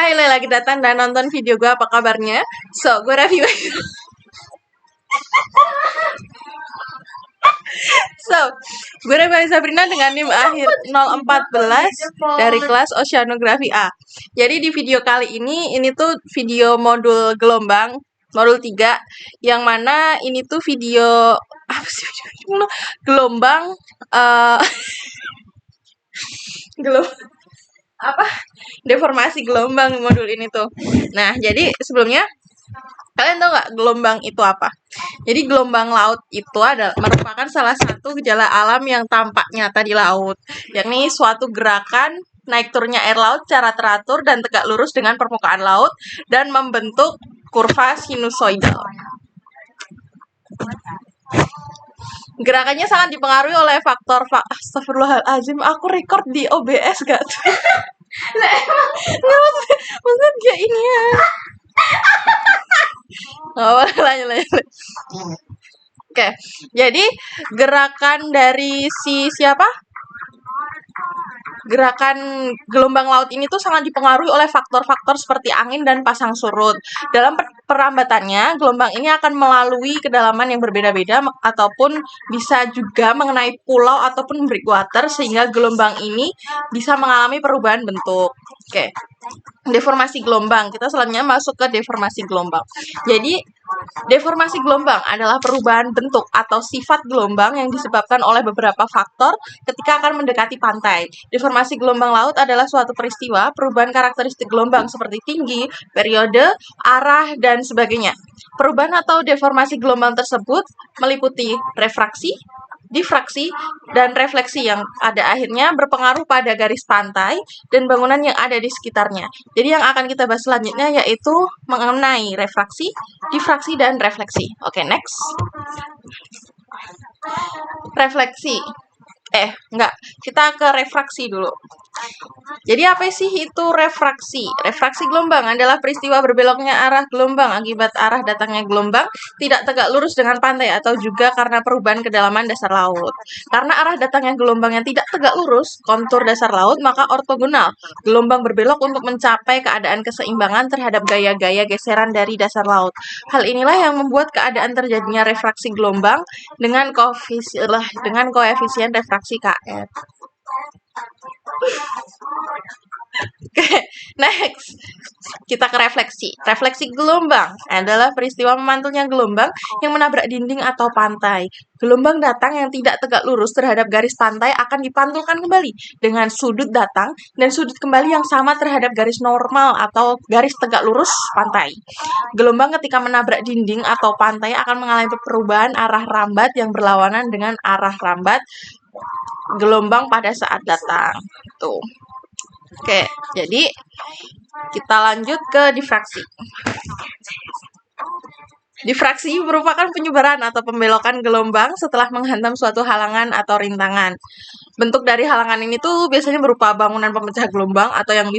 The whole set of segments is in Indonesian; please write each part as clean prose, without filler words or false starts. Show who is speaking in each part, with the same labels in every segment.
Speaker 1: Hai, lo lagi datang dan nonton video gue, apa kabarnya? So, gue review. So, gue Reva Sabrina dengan NIM akhir 014 dari kelas Oceanografi A. Jadi di video kali ini tuh video modul gelombang, modul 3, yang mana ini tuh video apa sih? Gelombang apa? Deformasi gelombang modul ini tuh. Nah, jadi sebelumnya kalian tahu nggak gelombang itu apa? Jadi gelombang laut itu merupakan salah satu gejala alam yang tampak nyata di laut, yakni suatu gerakan naik turunnya air laut secara teratur dan tegak lurus dengan permukaan laut dan membentuk kurva sinusoidal. Gerakannya sangat dipengaruhi oleh faktor Astagfirullahaladzim, aku record di OBS gak tuh? Maksudnya dia ini ya. Lanjut. Oke, jadi gerakan dari siapa? Gerakan gelombang laut ini tuh sangat dipengaruhi oleh faktor-faktor seperti angin dan pasang surut. Dalam perambatannya, gelombang ini akan melalui kedalaman yang berbeda-beda ataupun bisa juga mengenai pulau ataupun breakwater sehingga gelombang ini bisa mengalami perubahan bentuk. Oke. Deformasi gelombang. Kita selanjutnya masuk ke deformasi gelombang. Jadi, deformasi gelombang adalah perubahan bentuk atau sifat gelombang yang disebabkan oleh beberapa faktor ketika akan mendekati pantai. Deformasi gelombang laut adalah suatu peristiwa perubahan karakteristik gelombang seperti tinggi, periode, arah, dan sebagainya. Perubahan atau deformasi gelombang tersebut meliputi refraksi, difraksi, dan refleksi yang pada akhirnya berpengaruh pada garis pantai dan bangunan yang ada di sekitarnya. Jadi yang akan kita bahas selanjutnya yaitu mengenai refraksi, difraksi, dan refleksi. Oke, next. Refleksi. Kita ke refraksi dulu. Jadi apa sih itu refraksi? Refraksi gelombang adalah peristiwa berbeloknya arah gelombang akibat arah datangnya gelombang tidak tegak lurus dengan pantai atau juga karena perubahan kedalaman dasar laut. Karena arah datangnya gelombang yang tidak tegak lurus, kontur dasar laut, maka ortogonal. Gelombang berbelok untuk mencapai keadaan keseimbangan terhadap gaya-gaya geseran dari dasar laut. Hal inilah yang membuat keadaan terjadinya refraksi gelombang dengan koefisien refraksi Kf. Oke, next. Kita ke refleksi. Refleksi gelombang adalah peristiwa memantulnya gelombang yang menabrak dinding atau pantai. Gelombang datang yang tidak tegak lurus terhadap garis pantai akan dipantulkan kembali dengan sudut datang dan sudut kembali yang sama terhadap garis normal atau garis tegak lurus pantai. Gelombang ketika menabrak dinding atau pantai akan mengalami perubahan arah rambat yang berlawanan dengan arah rambat gelombang pada saat datang. Tuh. Oke, jadi kita lanjut ke difraksi. Difraksi merupakan penyebaran atau pembelokan gelombang setelah menghantam suatu halangan atau rintangan. Bentuk dari halangan ini tuh biasanya berupa bangunan pemecah gelombang atau yang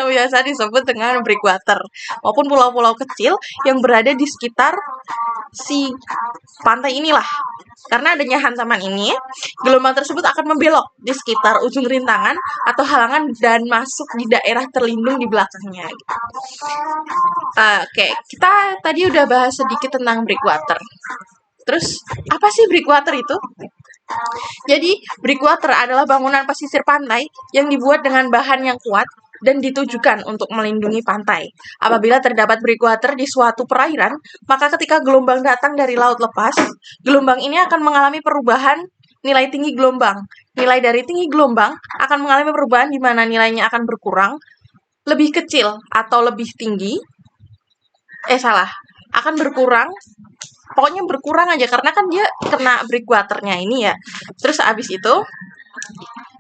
Speaker 1: biasa disebut dengan breakwater maupun pulau-pulau kecil yang berada di sekitar si pantai inilah. Karena adanya hantaman ini, gelombang tersebut akan membelok di sekitar ujung rintangan atau halangan dan masuk di daerah terlindung di belakangnya. Oke, kita tadi udah bahas sedikit tentang breakwater. Terus, apa sih breakwater itu? Jadi, breakwater adalah bangunan pesisir pantai yang dibuat dengan bahan yang kuat dan ditujukan untuk melindungi pantai. Apabila terdapat breakwater di suatu perairan, maka ketika gelombang datang dari laut lepas, gelombang ini akan mengalami perubahan nilai tinggi gelombang. Nilai dari tinggi gelombang akan mengalami perubahan di mana nilainya akan berkurang, lebih kecil atau lebih tinggi. Akan berkurang. Pokoknya berkurang aja karena kan dia kena breakwaternya ini ya. Terus abis itu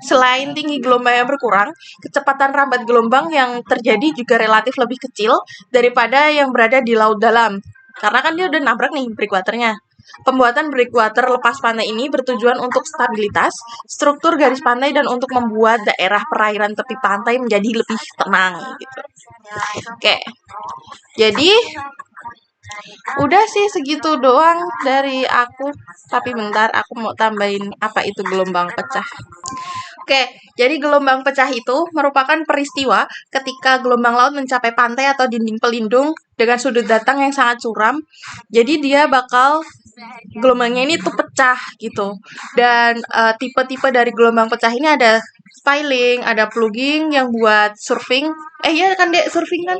Speaker 1: selain tinggi gelombang yang berkurang, kecepatan rambat gelombang yang terjadi juga relatif lebih kecil daripada yang berada di laut dalam. Karena kan dia udah nabrak nih breakwaternya. Pembuatan breakwater lepas pantai ini bertujuan untuk stabilitas, struktur garis pantai, dan untuk membuat daerah perairan tepi pantai menjadi lebih tenang gitu. Oke, jadi udah sih segitu doang dari aku. Tapi bentar, aku mau tambahin apa itu gelombang pecah. Oke, jadi gelombang pecah itu merupakan peristiwa ketika gelombang laut mencapai pantai atau dinding pelindung dengan sudut datang yang sangat curam. Jadi dia bakal gelombangnya ini tuh pecah gitu. Dan tipe-tipe dari gelombang pecah ini ada spilling, ada plugging yang buat surfing. Iya kan Dek, surfing kan?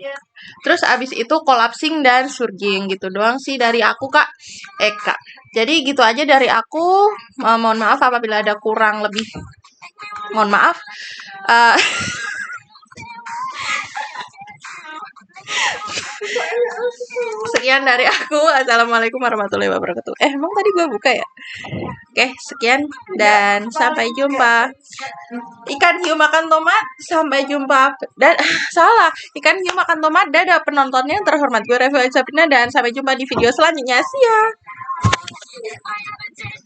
Speaker 1: Terus abis itu collapsing dan surging gitu doang sih dari aku Kak. Kak. Jadi gitu aja dari aku. Mohon maaf apabila ada kurang lebih. Mohon maaf. Eh, sekian dari aku. Assalamualaikum warahmatullahi wabarakatuh. Emang tadi gue buka ya? Oke, sekian dan sampai jumpa. Ikan hiu makan tomat, sampai jumpa. Dan salah, ikan hiu makan tomat. Dadah penontonnya yang terhormat. Gue Revo Sabrina dan sampai jumpa di video selanjutnya. See ya.